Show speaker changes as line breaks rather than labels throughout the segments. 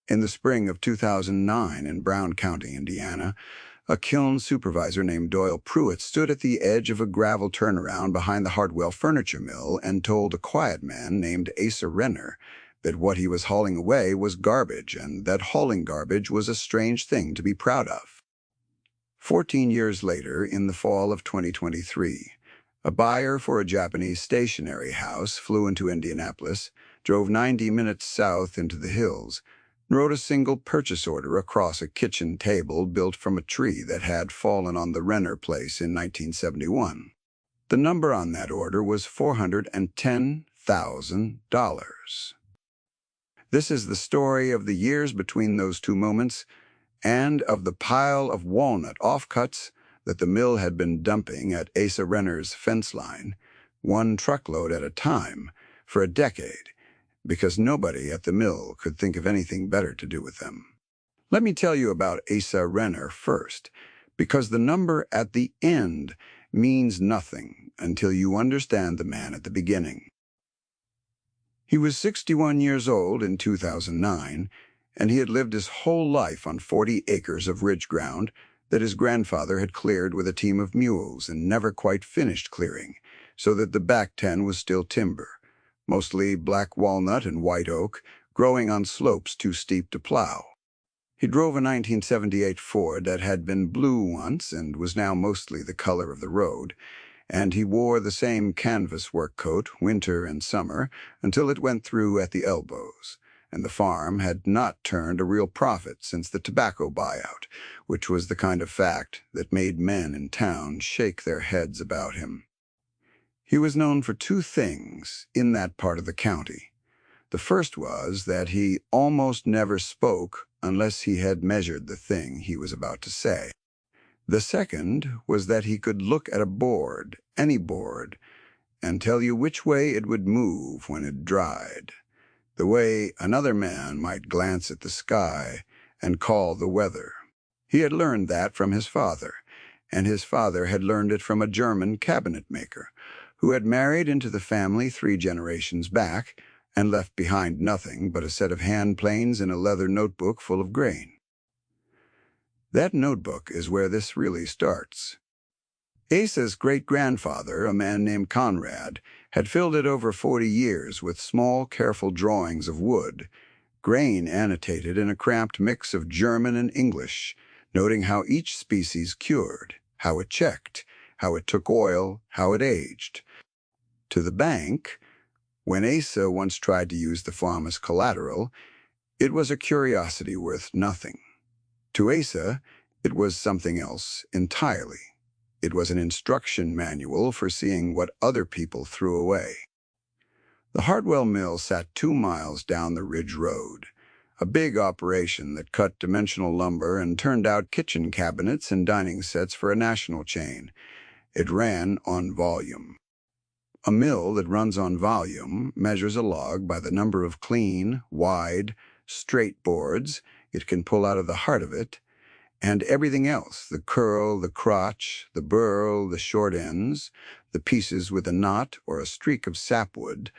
In the spring of 2009 in Brown County, Indiana, a kiln supervisor named Doyle Pruitt stood at the edge of a gravel turnaround behind the Hartwell Furniture Mill and told a quiet man named Asa Renner that what he was hauling away was garbage and that hauling garbage was a strange thing to be proud of. 14 years later, in the fall of 2023, a buyer for a Japanese stationery house flew into Indianapolis, drove 90 minutes south into the hills, and wrote a single purchase order across a kitchen table built from a tree that had fallen on the Renner place in 1971. The number on that order was $410,000. This is the story of the years between those two moments and of the pile of walnut offcuts that the mill had been dumping at Asa Renner's fence line, one truckload at a time, for a decade, because nobody at the mill could think of anything better to do with them. Let me tell you about Asa Renner first, because the number at the end means nothing until you understand the man at the beginning. He was 61 years old in 2009, and he had lived his whole life on 40 acres of ridge ground that his grandfather had cleared with a team of mules and never quite finished clearing, so that the back 10 was still timber, mostly black walnut and white oak, growing on slopes too steep to plow. He drove a 1978 Ford that had been blue once and was now mostly the color of the road, and he wore the same canvas work coat winter and summer until it went through at the elbows, and the farm had not turned a real profit since the tobacco buyout, which was the kind of fact that made men in town shake their heads about him. He was known for two things in that part of the county. The first was that he almost never spoke unless he had measured the thing he was about to say. The second was that he could look at a board, any board, and tell you which way it would move when it dried, the way another man might glance at the sky and call the weather. He had learned that from his father, and his father had learned it from a German cabinet maker who had married into the family 3 generations back and left behind nothing but a set of hand planes and a leather notebook full of grain. That notebook is where this really starts. Asa's great-grandfather, a man named Conrad, had filled it over 40 years with small, careful drawings of wood, grain annotated in a cramped mix of German and English, noting how each species cured, how it checked, how it took oil, how it aged. To the bank, when Asa once tried to use the farm as collateral, it was a curiosity worth nothing. To Asa, it was something else entirely. It was an instruction manual for seeing what other people threw away. The Hartwell Mill sat 2 miles down the Ridge Road, a big operation that cut dimensional lumber and turned out kitchen cabinets and dining sets for a national chain. It ran on volume. A mill that runs on volume measures a log by the number of clean, wide, straight boards it can pull out of the heart of it, and everything else, the curl, the crotch, the burl, the short ends, the pieces with a knot or a streak of sapwood.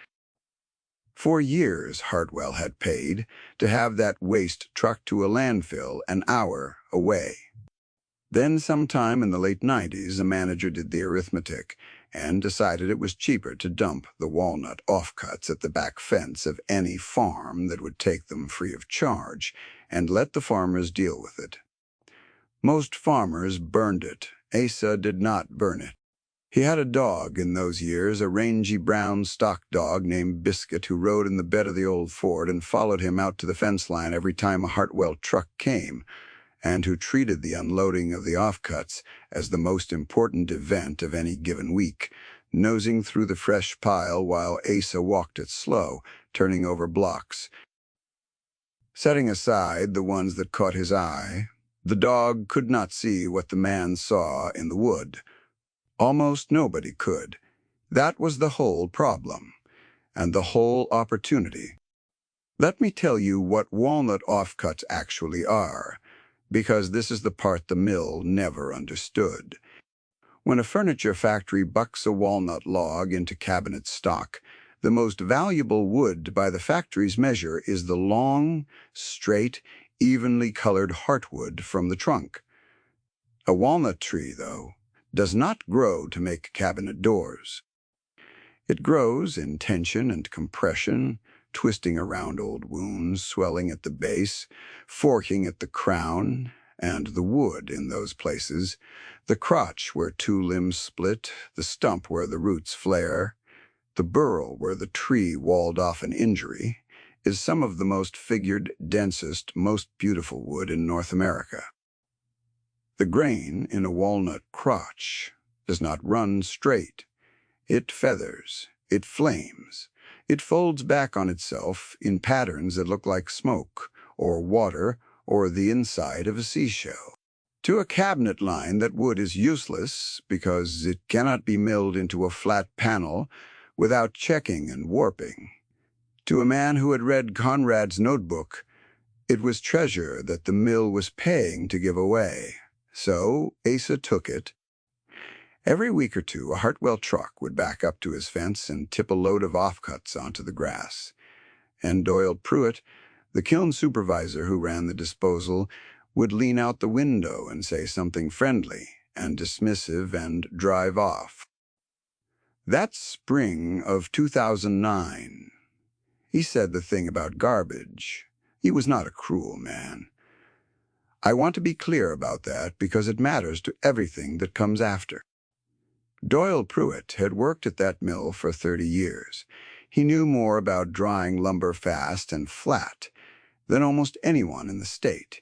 For years Hartwell had paid to have that waste trucked to a landfill an hour away. Then sometime in the late 90s, a manager did the arithmetic and decided it was cheaper to dump the walnut offcuts at the back fence of any farm that would take them free of charge and let the farmers deal with it. Most farmers burned it. Asa did not burn it. He had a dog in those years, a rangy brown stock dog named Biscuit, who rode in the bed of the old Ford and followed him out to the fence line every time a Hartwell truck came, and who treated the unloading of the offcuts as the most important event of any given week, nosing through the fresh pile while Asa walked it slow, turning over blocks. Setting aside the ones that caught his eye, the dog could not see what the man saw in the wood. Almost nobody could. That was the whole problem, and the whole opportunity. Let me tell you what walnut offcuts actually are, because this is the part the mill never understood. When a furniture factory bucks a walnut log into cabinet stock, The most valuable wood by the factory's measure is the long, straight, evenly colored heartwood from the trunk. A walnut tree, though, does not grow to make cabinet doors. It grows in tension and compression, twisting around old wounds, swelling at the base, forking at the crown, and the wood in those places, the crotch where two limbs split, the stump where the roots flare, the burl where the tree walled off an injury, is some of the most figured, densest, most beautiful wood in North America. The grain in a walnut crotch does not run straight. It feathers, it flames, it folds back on itself in patterns that look like smoke, or water, or the inside of a seashell. To a cabinet line, that wood is useless because it cannot be milled into a flat panel without checking and warping. To a man who had read Conrad's notebook, it was treasure that the mill was paying to give away. So Asa took it. Every week or two, a Hartwell truck would back up to his fence and tip a load of offcuts onto the grass. And Doyle Pruitt, the kiln supervisor who ran the disposal, would lean out the window and say something friendly and dismissive and drive off. That spring of 2009, he said the thing about garbage. He was not a cruel man. I want to be clear about that because it matters to everything that comes after. Doyle Pruitt had worked at that mill for 30 years. He knew more about drying lumber fast and flat than almost anyone in the state,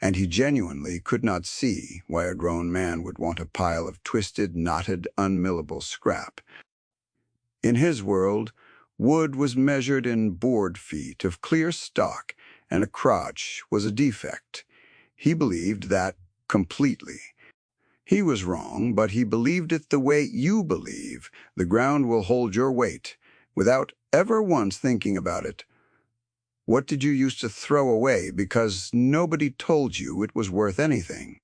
and he genuinely could not see why a grown man would want a pile of twisted, knotted, unmillable scrap. In his world, wood was measured in board feet of clear stock, and a crotch was a defect. He believed that completely. He was wrong, but he believed it the way you believe. The ground will hold your weight, without ever once thinking about it. What did you used to throw away because nobody told you it was worth anything?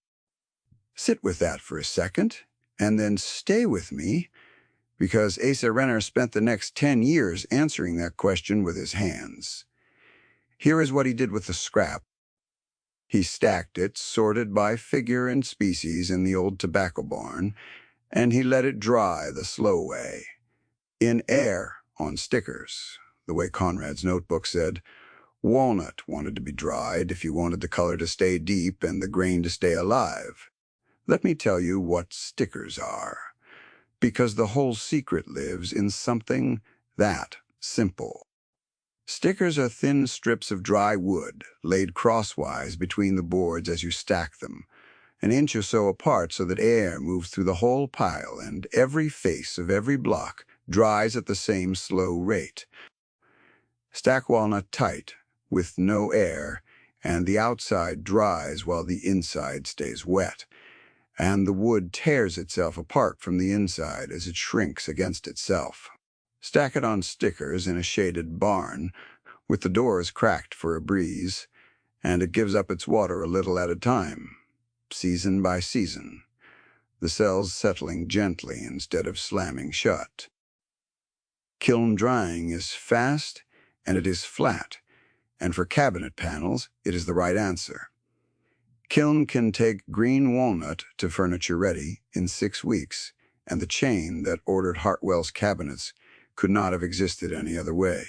Sit with that for a second, and then stay with me, because Asa Renner spent the next 10 years answering that question with his hands. Here is what he did with the scrap. He stacked it, sorted by figure and species in the old tobacco barn, and he let it dry the slow way. In air, on stickers, the way Conrad's notebook said. Walnut wanted to be dried if you wanted the color to stay deep and the grain to stay alive. Let me tell you what stickers are, because the whole secret lives in something that simple. Stickers are thin strips of dry wood laid crosswise between the boards as you stack them, an inch or so apart so that air moves through the whole pile and every face of every block dries at the same slow rate. Stack walnut tight, with no air, and the outside dries while the inside stays wet, and the wood tears itself apart from the inside as it shrinks against itself. Stack it on stickers in a shaded barn, with the doors cracked for a breeze, and it gives up its water a little at a time, season by season, the cells settling gently instead of slamming shut. Kiln drying is fast, and it is flat, and for cabinet panels, it is the right answer. Kiln can take green walnut to furniture ready in 6 weeks, and the chain that ordered Hartwell's cabinets could not have existed any other way.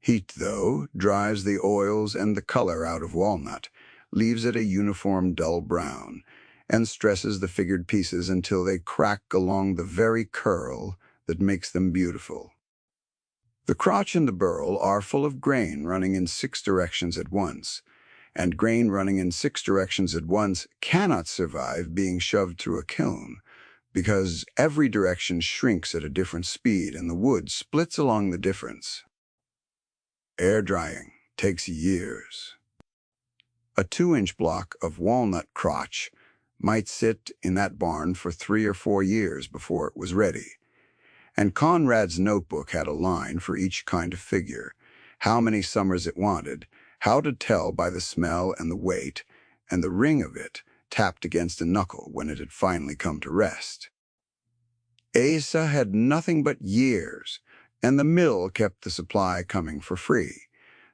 Heat, though, dries the oils and the color out of walnut, leaves it a uniform dull brown, and stresses the figured pieces until they crack along the very curl that makes them beautiful. The crotch and the burl are full of grain running in 6 directions at once, and grain running in 6 directions at once cannot survive being shoved through a kiln, because every direction shrinks at a different speed and the wood splits along the difference. Air drying takes years. A 2-inch block of walnut crotch might sit in that barn for 3 or 4 years before it was ready. And Conrad's notebook had a line for each kind of figure, how many summers it wanted, how to tell by the smell and the weight, and the ring of it tapped against a knuckle when it had finally come to rest. Asa had nothing but years, and the mill kept the supply coming for free.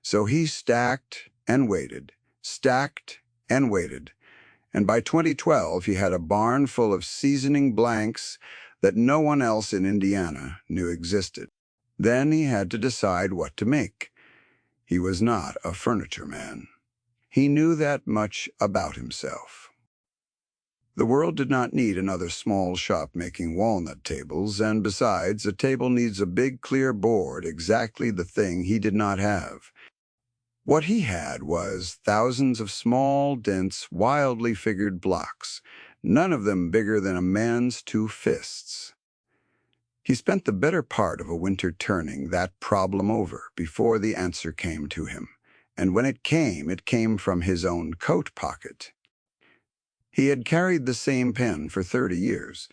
So he stacked and waited, stacked and waited, and by 2012 he had a barn full of seasoning blanks that no one else in Indiana knew existed. Then he had to decide what to make. He was not a furniture man. He knew that much about himself. The world did not need another small shop making walnut tables, and besides, a table needs a big, clear board, exactly the thing he did not have. What he had was thousands of small, dense, wildly figured blocks, none of them bigger than a man's two fists. He spent the better part of a winter turning that problem over before the answer came to him, and when it came from his own coat pocket. He had carried the same pen for 30 years,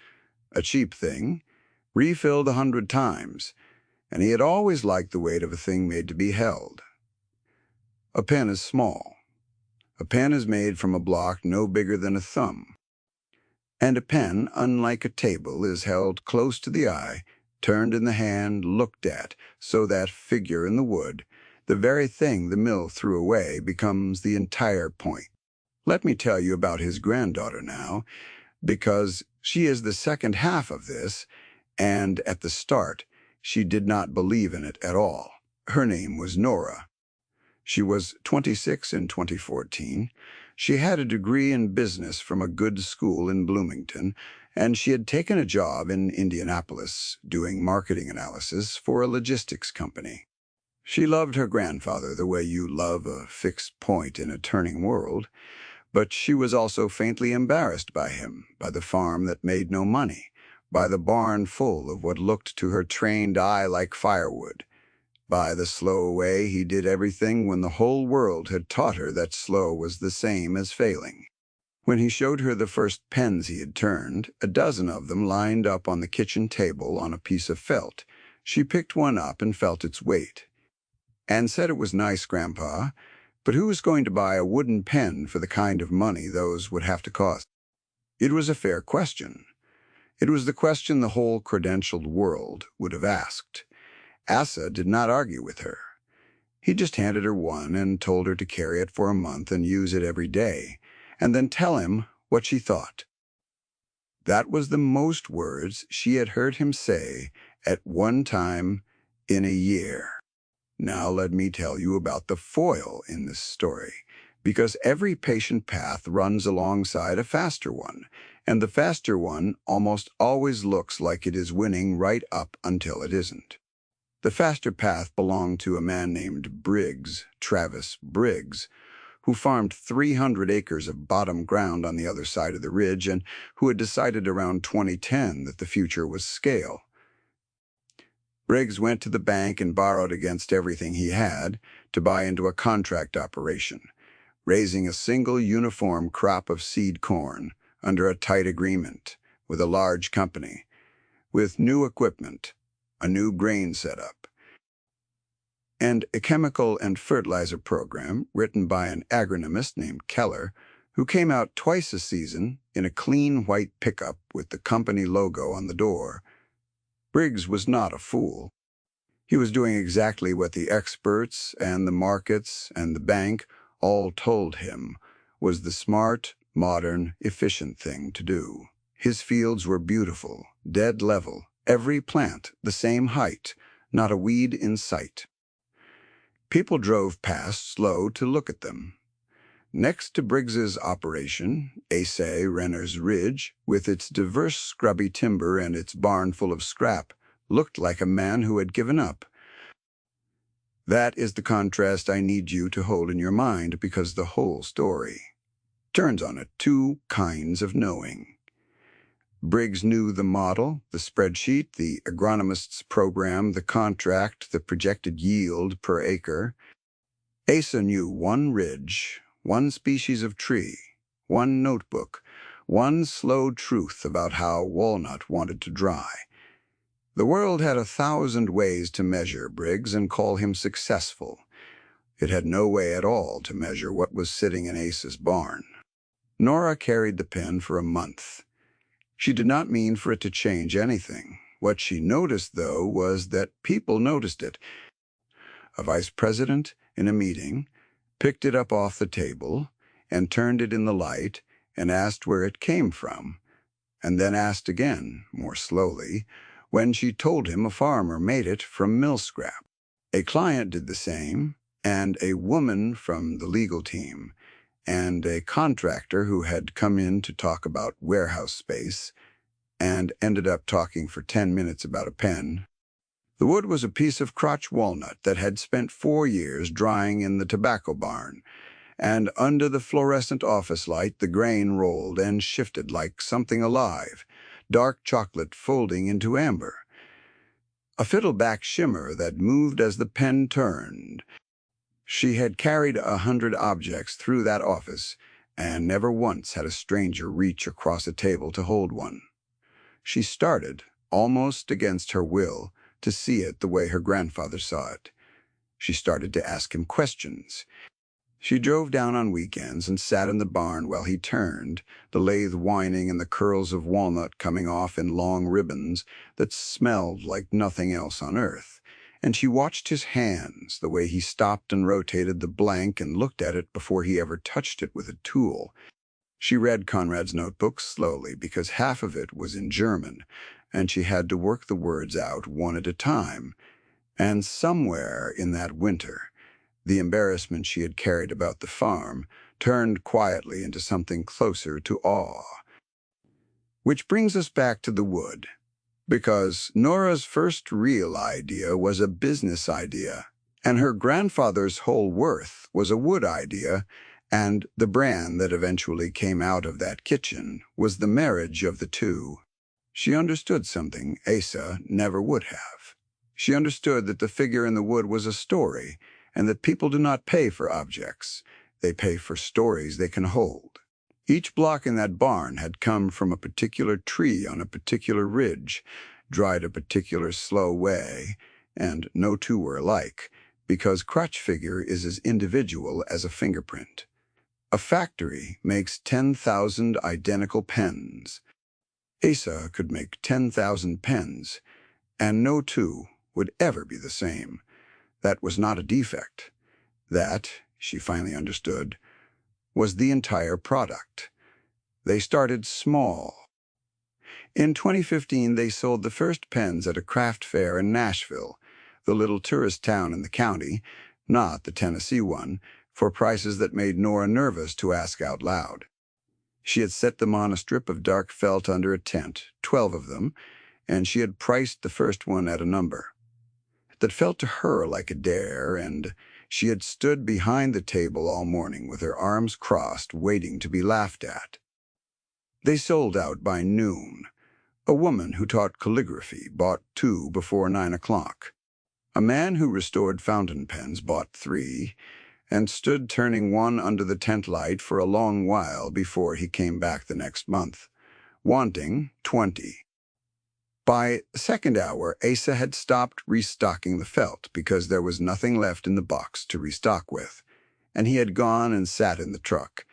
a cheap thing, refilled 100 times, and he had always liked the weight of a thing made to be held. A pen is small. A pen is made from a block no bigger than a thumb. And a pen, unlike a table, is held close to the eye, turned in the hand, looked at, so that figure in the wood, the very thing the mill threw away, becomes the entire point. Let me tell you about his granddaughter now, because she is the second half of this, and at the start, she did not believe in it at all. Her name was Nora. She was 26 in 2014. She had a degree in business from a good school in Bloomington, and she had taken a job in Indianapolis doing marketing analysis for a logistics company. She loved her grandfather the way you love a fixed point in a turning world, but she was also faintly embarrassed by him, by the farm that made no money, by the barn full of what looked to her trained eye like firewood, by the slow way he did everything when the whole world had taught her that slow was the same as failing. When he showed her the first pens he had turned, a dozen of them lined up on the kitchen table on a piece of felt, she picked one up and felt its weight, and said it was nice, Grandpa, but who was going to buy a wooden pen for the kind of money those would have to cost? It was a fair question. It was the question the whole credentialed world would have asked. Asa did not argue with her. He just handed her one and told her to carry it for a month and use it every day, and then tell him what she thought. That was the most words she had heard him say at one time in a year. Now let me tell you about the foil in this story, because every patient path runs alongside a faster one, and the faster one almost always looks like it is winning right up until it isn't. The faster path belonged to a man named Briggs, Travis Briggs, who farmed 300 acres of bottom ground on the other side of the ridge and who had decided around 2010 that the future was scale. Briggs went to the bank and borrowed against everything he had to buy into a contract operation, raising a single uniform crop of seed corn under a tight agreement with a large company, with new equipment, a new grain setup, and a chemical and fertilizer program written by an agronomist named Keller, who came out twice a season in a clean white pickup with the company logo on the door. Briggs was not a fool. He was doing exactly what the experts and the markets and the bank all told him was the smart, modern, efficient thing to do. His fields were beautiful, dead level, every plant the same height, not a weed in sight. People drove past slow to look at them. Next to Briggs's operation, Asa Renner's Ridge, with its diverse scrubby timber and its barn full of scrap, looked like a man who had given up. That is the contrast I need you to hold in your mind, because the whole story turns on it, two kinds of knowing. Briggs knew the model, the spreadsheet, the agronomist's program, the contract, the projected yield per acre. Asa knew one ridge, one species of tree, one notebook, one slow truth about how Walnut wanted to dry. The world had 1,000 ways to measure Briggs and call him successful. It had no way at all to measure what was sitting in Asa's barn. Nora carried the pen for a month. She did not mean for it to change anything. What she noticed, though, was that people noticed it. A vice president in a meeting picked it up off the table and turned it in the light and asked where it came from, and then asked again, more slowly, when she told him a farmer made it from mill scrap. A client did the same, and a woman from the legal team, and a contractor who had come in to talk about warehouse space, and ended up talking for 10 minutes about a pen. The wood was a piece of crotch walnut that had spent 4 years drying in the tobacco barn, and under the fluorescent office light the grain rolled and shifted like something alive, dark chocolate folding into amber. A fiddleback shimmer that moved as the pen turned. She had carried 100 objects through that office, and never once had a stranger reach across a table to hold one. She started, almost against her will, to see it the way her grandfather saw it. She started to ask him questions. She drove down on weekends and sat in the barn while he turned, the lathe whining and the curls of walnut coming off in long ribbons that smelled like nothing else on earth. And she watched his hands, the way he stopped and rotated the blank and looked at it before he ever touched it with a tool. She read Conrad's notebook slowly because half of it was in German, and she had to work the words out one at a time. And somewhere in that winter, the embarrassment she had carried about the farm turned quietly into something closer to awe. Which brings us back to the wood, because Nora's first real idea was a business idea, and her grandfather's whole worth was a wood idea, and the brand that eventually came out of that kitchen was the marriage of the two. She understood something Asa never would have. She understood that the figure in the wood was a story, and that people do not pay for objects. They pay for stories they can hold. Each block in that barn had come from a particular tree on a particular ridge, dried a particular slow way, and no two were alike, because crotch figure is as individual as a fingerprint. A factory makes 10,000 identical pens. Asa could make 10,000 pens, and no two would ever be the same. That was not a defect. That, she finally understood, was the entire product. They started small. In 2015, they sold the first pens at a craft fair in Nashville, the little tourist town in the county, not the Tennessee one, for prices that made Nora nervous to ask out loud. She had set them on a strip of dark felt under a tent, 12 of them, and she had priced the first one at a number that felt to her like a dare, and she had stood behind the table all morning with her arms crossed, waiting to be laughed at. They sold out by noon. A woman who taught calligraphy bought 2 before 9 o'clock. A man who restored fountain pens bought 3, and stood turning one under the tent light for a long while before he came back the next month, wanting 20. By the second hour, Asa had stopped restocking the felt because there was nothing left in the box to restock with, and he had gone and sat in the truck.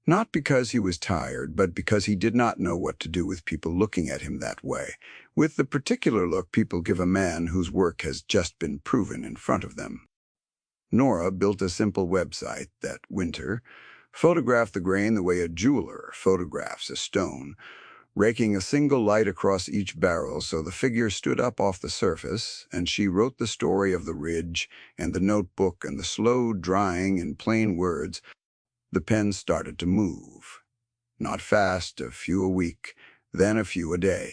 Not because he was tired, but because he did not know what to do with people looking at him that way, with the particular look people give a man whose work has just been proven in front of them. Nora built a simple website that winter, photographed the grain the way a jeweler photographs a stone, raking a single light across each barrel so the figure stood up off the surface, and she wrote the story of the ridge and the notebook and the slow drying in plain words. The pen started to move. Not fast, a few a week, then a few a day.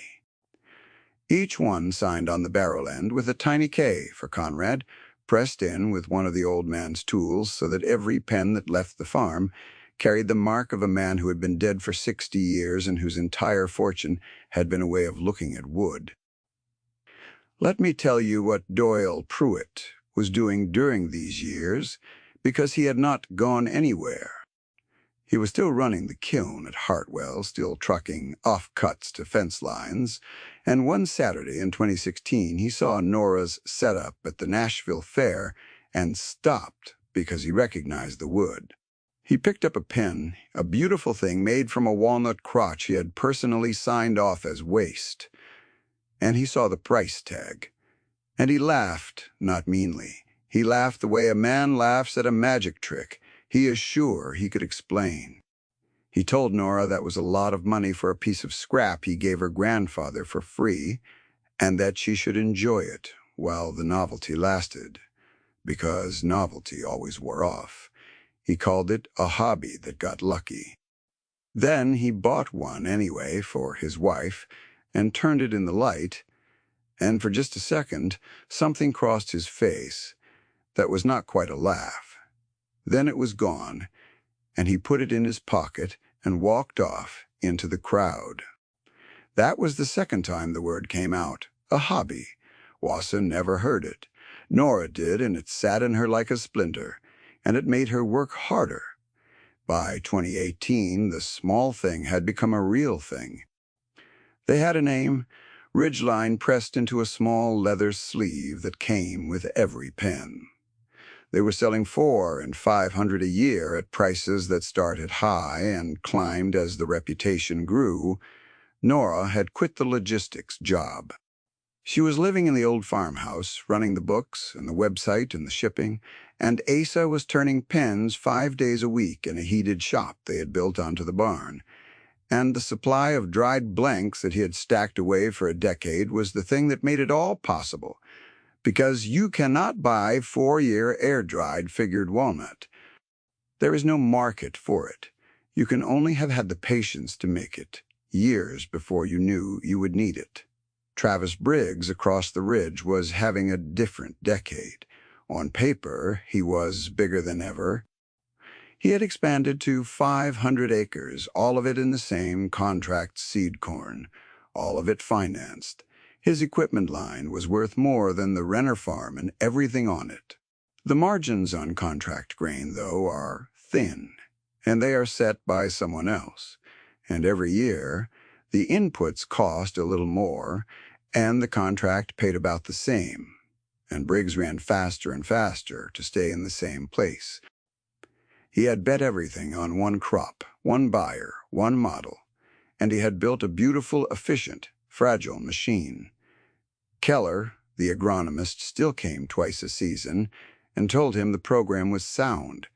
Each one signed on the barrel end with a tiny K for Conrad, pressed in with one of the old man's tools so that every pen that left the farm carried the mark of a man who had been dead for 60 years and whose entire fortune had been a way of looking at wood. Let me tell you what Doyle Pruitt was doing during these years, because he had not gone anywhere. He was still running the kiln at Hartwell, still trucking offcuts to fence lines, and one Saturday in 2016 he saw Nora's setup at the Nashville Fair and stopped because he recognized the wood. He picked up a pen, a beautiful thing made from a walnut crotch he had personally signed off as waste. and he saw the price tag. And he laughed, not meanly. He laughed the way a man laughs at a magic trick he is sure he could explain. He told Nora that was a lot of money for a piece of scrap he gave her grandfather for free, and that she should enjoy it while the novelty lasted, because novelty always wore off. He called it a hobby that got lucky. Then he bought one anyway for his wife and turned it in the light, and for just a second something crossed his face that was not quite a laugh. Then it was gone, and he put it in his pocket and walked off into the crowd. That was the second time the word came out, a hobby. Wassa never heard it. Nora did, and it sat in her like a splinter, and it made her work harder. By 2018, the small thing had become a real thing. They had a name, Ridgeline, pressed into a small leather sleeve that came with every pen. They were selling $400 and $500 a year at prices that started high and climbed as the reputation grew. Nora had quit the logistics job. She was living in the old farmhouse, running the books and the website and the shipping, and Asa was turning pens 5 days a week in a heated shop they had built onto the barn. And the supply of dried blanks that he had stacked away for a decade was the thing that made it all possible, because you cannot buy 4-year air-dried figured walnut. There is no market for it. You can only have had the patience to make it, years before you knew you would need it. Travis Briggs across the ridge was having a different decade. On paper, he was bigger than ever. He had expanded to 500 acres, all of it in the same contract seed corn, all of it financed. His equipment line was worth more than the Renner farm and everything on it. The margins on contract grain, though, are thin, and they are set by someone else. And every year, the inputs cost a little more, and the contract paid about the same. And Briggs ran faster and faster to stay in the same place. He had bet everything on one crop, one buyer, one model, and he had built a beautiful, efficient, fragile machine. Keller, the agronomist, still came twice a season and told him the program was sound.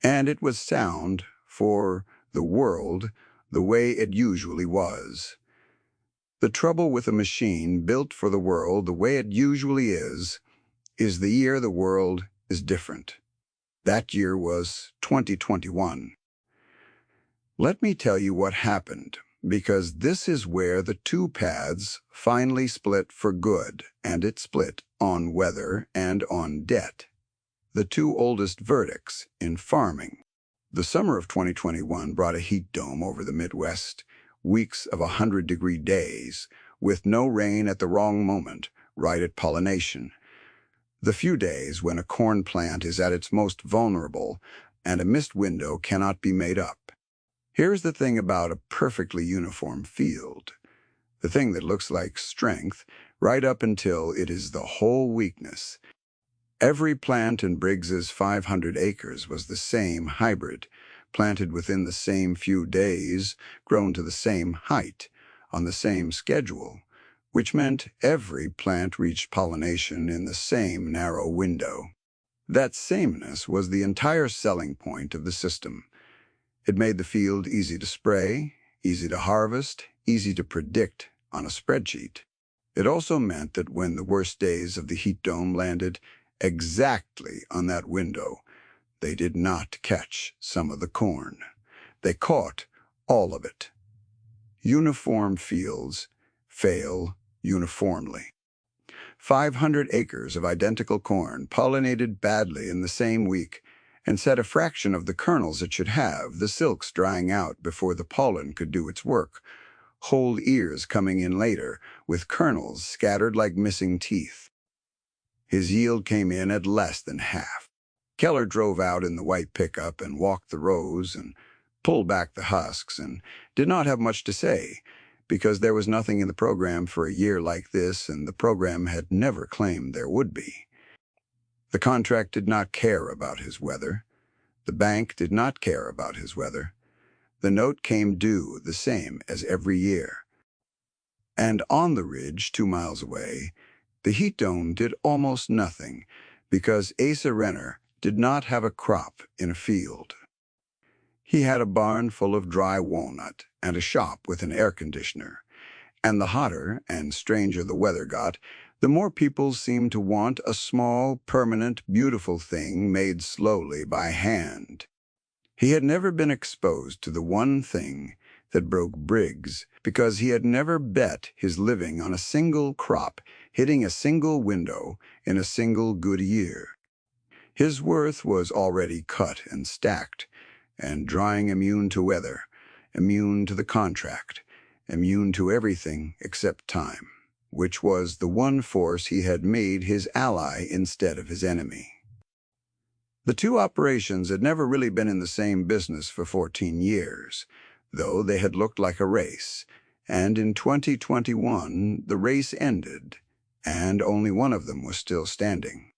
And it was sound for the world the way it usually was. The trouble with a machine built for the world the way it usually is the year the world is different. That year was 2021. Let me tell you what happened, because this is where the two paths finally split for good, and it split on weather and on debt. The two oldest verdicts in farming. The summer of 2021 brought a heat dome over the Midwest, weeks of 100-degree days, with no rain at the wrong moment, right at pollination. The few days when a corn plant is at its most vulnerable and a missed window cannot be made up. Here's the thing about a perfectly uniform field. The thing that looks like strength right up until it is the whole weakness. Every plant in Briggs's 500 acres was the same hybrid, planted within the same few days, grown to the same height, on the same schedule, which meant every plant reached pollination in the same narrow window. That sameness was the entire selling point of the system. It made the field easy to spray, easy to harvest, easy to predict on a spreadsheet. It also meant that when the worst days of the heat dome landed exactly on that window, they did not catch some of the corn. They caught all of it. Uniform fields fail uniformly. 500 acres of identical corn pollinated badly in the same week and set a fraction of the kernels it should have, the silks drying out before the pollen could do its work, whole ears coming in later, with kernels scattered like missing teeth. His yield came in at less than half. Keller drove out in the white pickup and walked the rows and pulled back the husks and did not have much to say, because there was nothing in the program for a year like this, and the program had never claimed there would be. The contract did not care about his weather. The bank did not care about his weather. The note came due the same as every year. And on the ridge 2 miles away, the heat dome did almost nothing because Asa Renner did not have a crop in a field. He had a barn full of dry walnut and a shop with an air conditioner. And the hotter and stranger the weather got, the more people seemed to want a small, permanent, beautiful thing made slowly by hand. He had never been exposed to the one thing that broke Briggs because he had never bet his living on a single crop hitting a single window in a single good year. His worth was already cut and stacked, and drying immune to weather, immune to the contract, immune to everything except time, which was the one force he had made his ally instead of his enemy. The two operations had never really been in the same business for 14 years, though they had looked like a race, and in 2021 the race ended, and only one of them was still standing.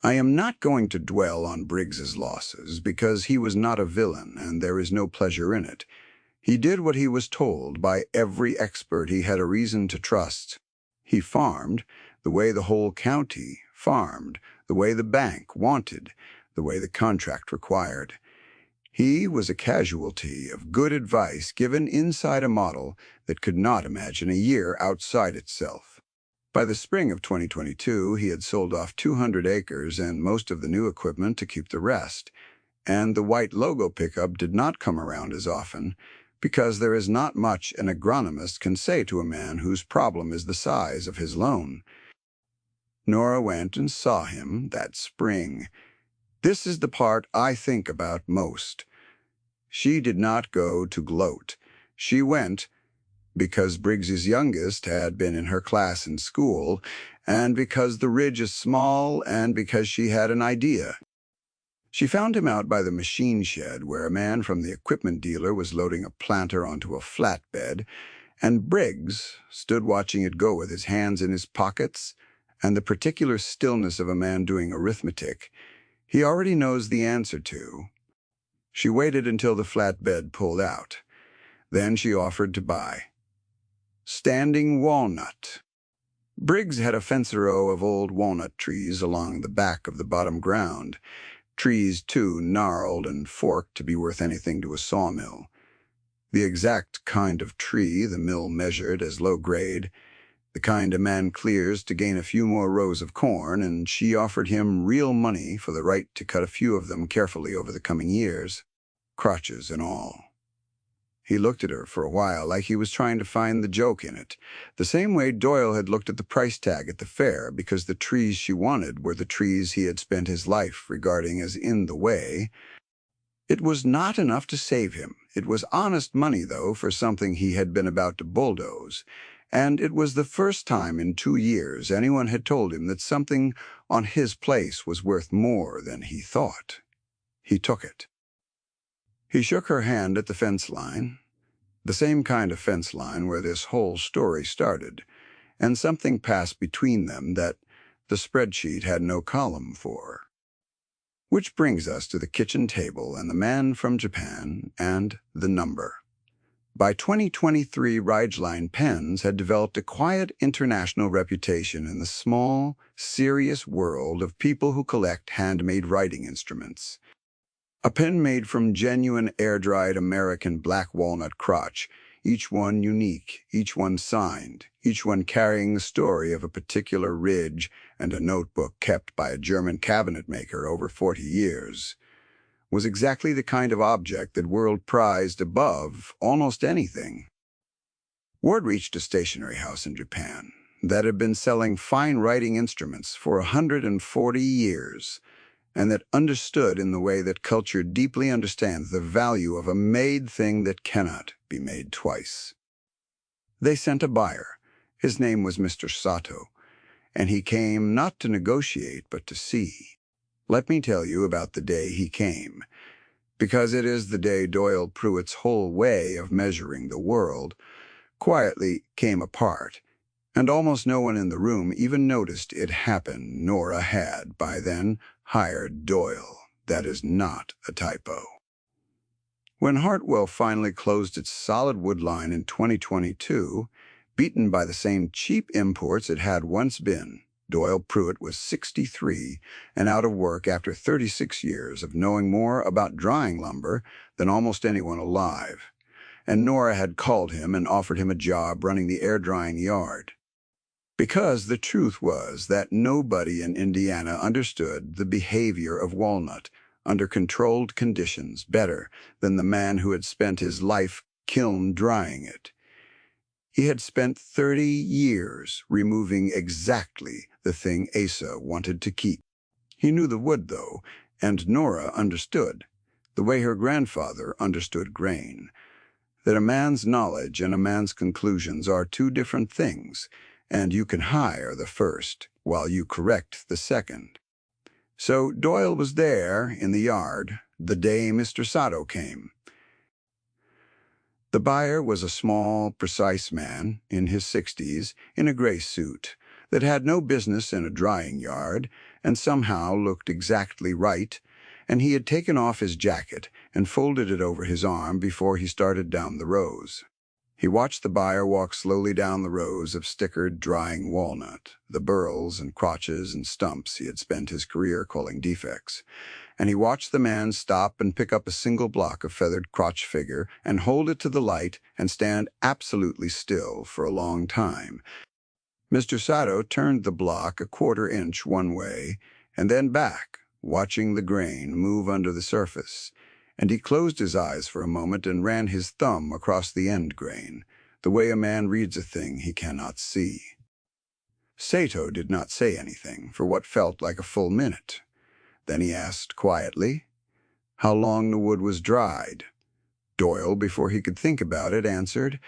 I am not going to dwell on Briggs's losses because he was not a villain and there is no pleasure in it. He did what he was told by every expert he had a reason to trust. He farmed the way the whole county farmed, the way the bank wanted, the way the contract required. He was a casualty of good advice given inside a model that could not imagine a year outside itself. By the spring of 2022, he had sold off 200 acres and most of the new equipment to keep the rest, and the white logo pickup did not come around as often, because there is not much an agronomist can say to a man whose problem is the size of his loan. Nora went and saw him that spring. This is the part I think about most. She did not go to gloat. She went because Briggs's youngest had been in her class in school, and because the ridge is small, and because she had an idea. She found him out by the machine shed where a man from the equipment dealer was loading a planter onto a flatbed, and Briggs stood watching it go with his hands in his pockets and the particular stillness of a man doing arithmetic he already knows the answer to. She waited until the flatbed pulled out. Then she offered to buy. Standing walnut. Briggs had a fence row of old walnut trees along the back of the bottom ground, trees too gnarled and forked to be worth anything to a sawmill. The exact kind of tree the mill measured as low grade, the kind a man clears to gain a few more rows of corn, and she offered him real money for the right to cut a few of them carefully over the coming years, crotches and all. He looked at her for a while like he was trying to find the joke in it, the same way Doyle had looked at the price tag at the fair because the trees she wanted were the trees he had spent his life regarding as in the way. It was not enough to save him. It was honest money, though, for something he had been about to bulldoze, and it was the first time in 2 years anyone had told him that something on his place was worth more than he thought. He took it. He shook her hand at the fence line, the same kind of fence line where this whole story started, and something passed between them that the spreadsheet had no column for. Which brings us to the kitchen table and the man from Japan and the number. By 2023, Ridgeline Pens had developed a quiet international reputation in the small, serious world of people who collect handmade writing instruments. A pen made from genuine air-dried American black walnut crotch, each one unique, each one signed, each one carrying the story of a particular ridge and a notebook kept by a German cabinet maker over 40 years, was exactly the kind of object that World prized above almost anything. Word reached a stationery house in Japan that had been selling fine writing instruments for 140 years, and that understood in the way that culture deeply understands the value of a made thing that cannot be made twice. They sent a buyer. His name was Mr. Sato, and he came not to negotiate but to see. Let me tell you about the day he came, because it is the day Doyle Pruitt's whole way of measuring the world quietly came apart, and almost no one in the room even noticed it happen. Nora had, by then, hired Doyle. That is not a typo. When Hartwell finally closed its solid wood line in 2022, beaten by the same cheap imports it had once been. Doyle Pruitt was 63 and out of work after 36 years of knowing more about drying lumber than almost anyone alive. And Nora had called him and offered him a job running the air-drying yard. Because the truth was that nobody in Indiana understood the behavior of walnut under controlled conditions better than the man who had spent his life kiln drying it. He had spent 30 years removing exactly the thing Asa wanted to keep. He knew the wood, though, and Nora understood, the way her grandfather understood grain, that a man's knowledge and a man's conclusions are two different things, and you can hire the first while you correct the second. So Doyle was there in the yard the day Mr. Sato came. The buyer was a small, precise man in his 60s in a gray suit that had no business in a drying yard and somehow looked exactly right, and he had taken off his jacket and folded it over his arm before he started down the rows. He watched the buyer walk slowly down the rows of stickered drying walnut, the burls and crotches and stumps he had spent his career calling defects, and he watched the man stop and pick up a single block of feathered crotch figure and hold it to the light and stand absolutely still for a long time. Mr. Sato turned the block a quarter-inch one way and then back, watching the grain move under the surface, and he closed his eyes for a moment and ran his thumb across the end grain, the way a man reads a thing he cannot see. Sato did not say anything for what felt like a full minute. Then he asked quietly how long the wood was dried. Doyle, before he could think about it, answered,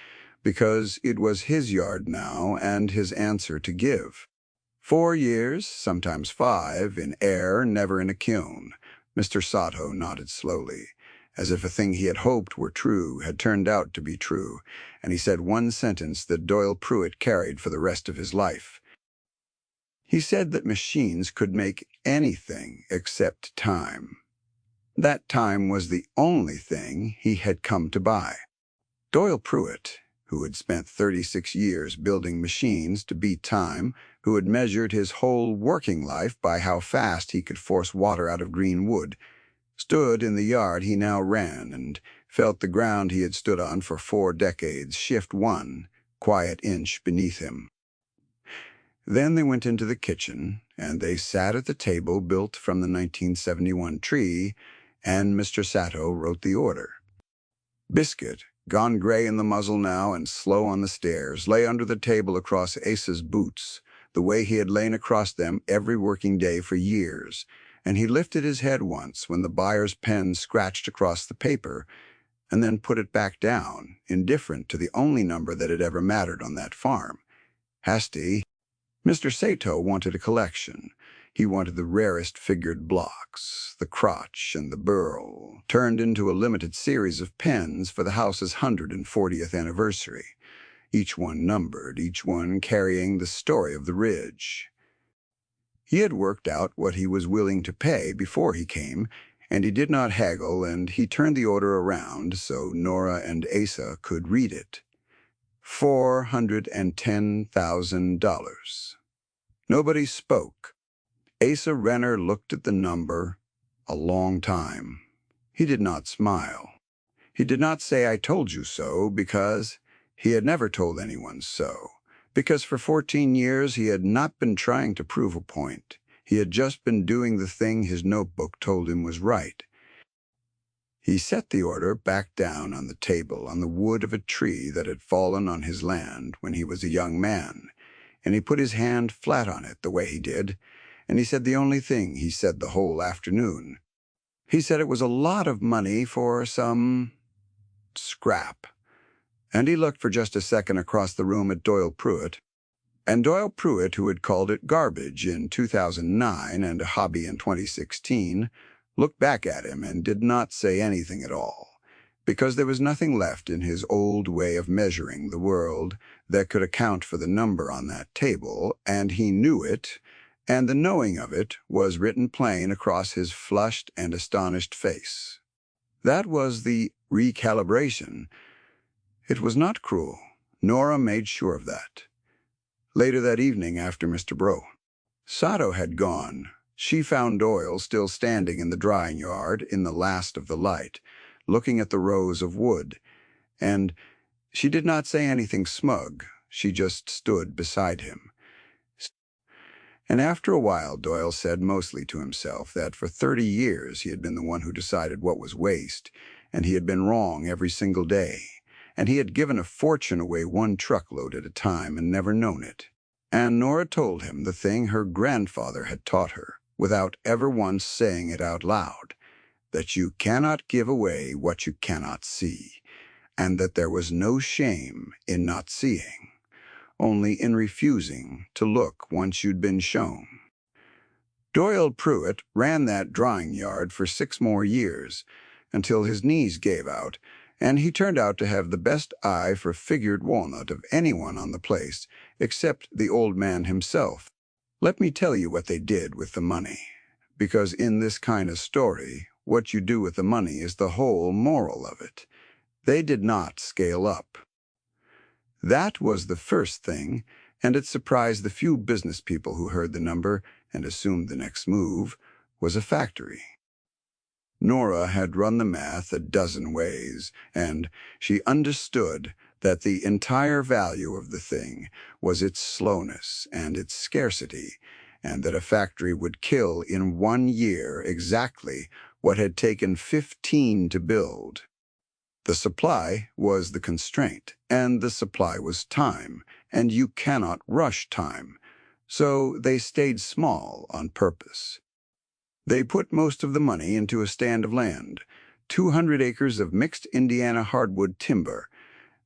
because it was his yard now and his answer to give. 4 years, sometimes 5, in air, never in a kiln. Mr. Sato nodded slowly, as if a thing he had hoped were true had turned out to be true, and he said one sentence that Doyle Pruitt carried for the rest of his life. He said that machines could make anything except time. That time was the only thing he had come to buy. Doyle Pruitt, who had spent 36 years building machines to beat time, who had measured his whole working life by how fast he could force water out of green wood, stood in the yard he now ran and felt the ground he had stood on for 4 decades shift 1 quiet inch beneath him. Then they went into the kitchen, and they sat at the table built from the 1971 tree, and Mr. Sato wrote the order. Biscuit, gone gray in the muzzle now and slow on the stairs, lay under the table across Asa's boots, the way he had lain across them every working day for years, and he lifted his head once when the buyer's pen scratched across the paper, and then put it back down, indifferent to the only number that had ever mattered on that farm. Hasty. Mr. Sato wanted a collection. He wanted the rarest figured blocks, the crotch and the burl, turned into a limited series of pens for the house's 140th anniversary, each one numbered, each one carrying the story of the ridge. He had worked out what he was willing to pay before he came, and he did not haggle, and he turned the order around so Nora and Asa could read it. $410,000. Nobody spoke. Asa Renner looked at the number a long time. He did not smile. He did not say, "I told you so," because he had never told anyone so. Because for 14 years he had not been trying to prove a point. He had just been doing the thing his notebook told him was right. He set the order back down on the table on the wood of a tree that had fallen on his land when he was a young man, and he put his hand flat on it the way he did, and he said the only thing he said the whole afternoon. He said it was a lot of money for some scrap. And he looked for just a second across the room at Doyle Pruitt. And Doyle Pruitt, who had called it garbage in 2009 and a hobby in 2016, looked back at him and did not say anything at all, because there was nothing left in his old way of measuring the world that could account for the number on that table, and he knew it, and the knowing of it was written plain across his flushed and astonished face. That was the recalibration. It was not cruel, Nora made sure of that. Later that evening, after Mr. Sato had gone, she found Doyle still standing in the drying yard in the last of the light, looking at the rows of wood, and she did not say anything smug. She just stood beside him. And after a while, Doyle said, mostly to himself, that for 30 years he had been the one who decided what was waste, and he had been wrong every single day, and he had given a fortune away one truckload at a time and never known it. And Nora told him the thing her grandfather had taught her, without ever once saying it out loud, that you cannot give away what you cannot see, and that there was no shame in not seeing, only in refusing to look once you'd been shown. Doyle Pruitt ran that drying yard for 6 more years, until his knees gave out, and he turned out to have the best eye for figured walnut of anyone on the place, except the old man himself. Let me tell you what they did with the money, because in this kind of story, what you do with the money is the whole moral of it. They did not scale up. That was the first thing, and it surprised the few business people who heard the number and assumed the next move was a factory. Nora had run the math a dozen ways, and she understood that the entire value of the thing was its slowness and its scarcity, and that a factory would kill in 1 year exactly what had taken 15 to build. The supply was the constraint, and the supply was time, and you cannot rush time. So they stayed small on purpose. They put most of the money into a stand of land, 200 acres of mixed Indiana hardwood timber,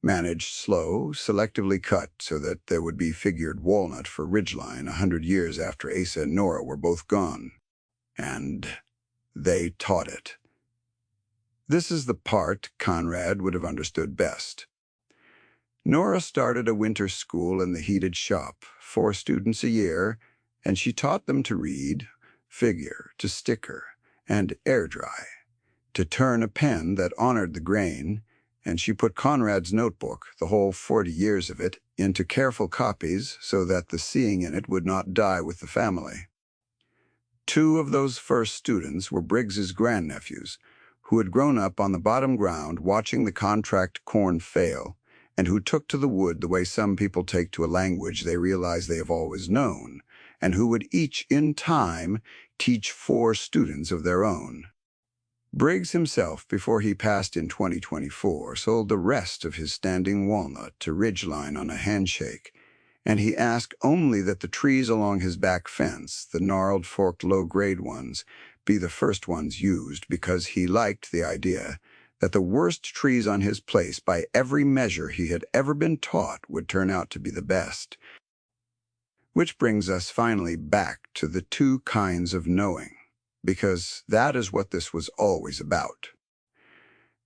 managed slow, selectively cut so that there would be figured walnut for ridgeline 100 years after Asa and Nora were both gone. And they taught it. This is the part Conrad would have understood best. Nora started a winter school in the heated shop, 4 students a year, and she taught them to read, figure, to sticker, and air dry, to turn a pen that honored the grain, and she put Conrad's notebook, the whole 40 years of it, into careful copies so that the seeing in it would not die with the family. 2 of those first students were Briggs's grandnephews, who had grown up on the bottom ground watching the contract corn fail, and who took to the wood the way some people take to a language they realize they have always known, and who would each, in time, teach 4 students of their own. Briggs himself, before he passed in 2024, sold the rest of his standing walnut to Ridgeline on a handshake, and he asked only that the trees along his back fence, the gnarled, forked, low-grade ones, be the first ones used because he liked the idea that the worst trees on his place by every measure he had ever been taught would turn out to be the best. Which brings us finally back to the 2 kinds of knowing, because that is what this was always about.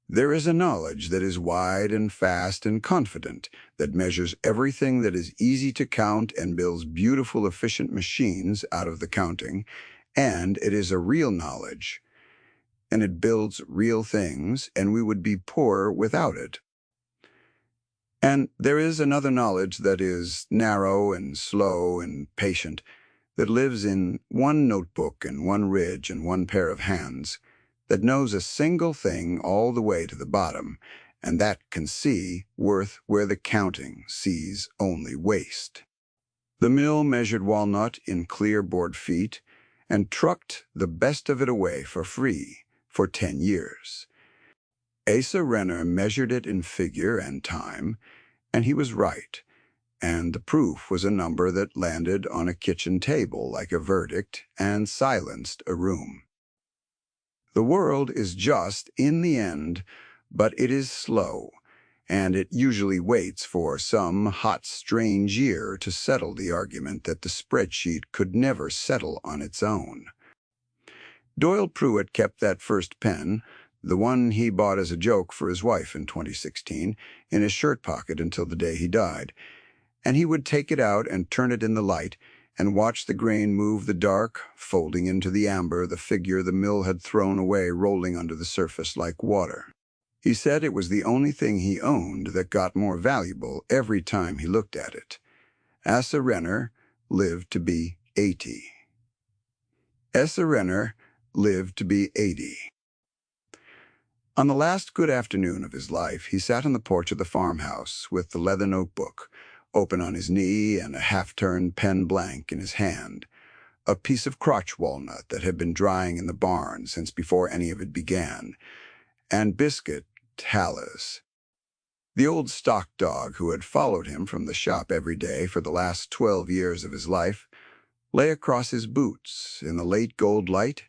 There is a knowledge that is wide and fast and confident, that measures everything that is easy to count and builds beautiful, efficient machines out of the counting, and it is a real knowledge, and it builds real things, and we would be poor without it. And there is another knowledge that is narrow and slow and patient, that lives in 1 notebook and 1 ridge and 1 pair of hands, that knows a single thing all the way to the bottom, and that can see worth where the counting sees only waste. The mill measured walnut in clear board feet and trucked the best of it away for free for 10 years. Asa Renner measured it in figure and time, and he was right, and the proof was a number that landed on a kitchen table like a verdict and silenced a room. The world is just in the end, but it is slow, and it usually waits for some hot, strange year to settle the argument that the spreadsheet could never settle on its own. Doyle Pruitt kept that first pen, the one he bought as a joke for his wife in 2016, in his shirt pocket until the day he died, and he would take it out and turn it in the light and watch the grain move the dark, folding into the amber, the figure the mill had thrown away rolling under the surface like water. He said it was the only thing he owned that got more valuable every time he looked at it. Asa Renner lived to be 80. Asa Renner lived to be 80. On the last good afternoon of his life, he sat on the porch of the farmhouse with the leather notebook open on his knee and a half-turned pen blank in his hand, a piece of crotch walnut that had been drying in the barn since before any of it began, and Biscuit, Tallis, the old stock dog who had followed him from the shop every day for the last 12 years of his life, lay across his boots in the late gold light,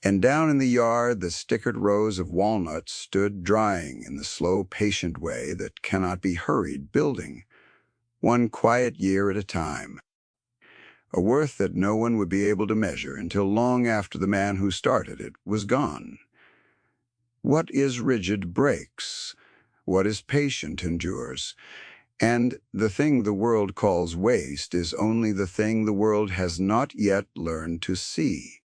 and down in the yard the stickered rows of walnuts stood drying in the slow, patient way that cannot be hurried building, one quiet year at a time, a worth that no one would be able to measure until long after the man who started it was gone. What is rigid breaks, what is patient endures, and the thing the world calls waste is only the thing the world has not yet learned to see.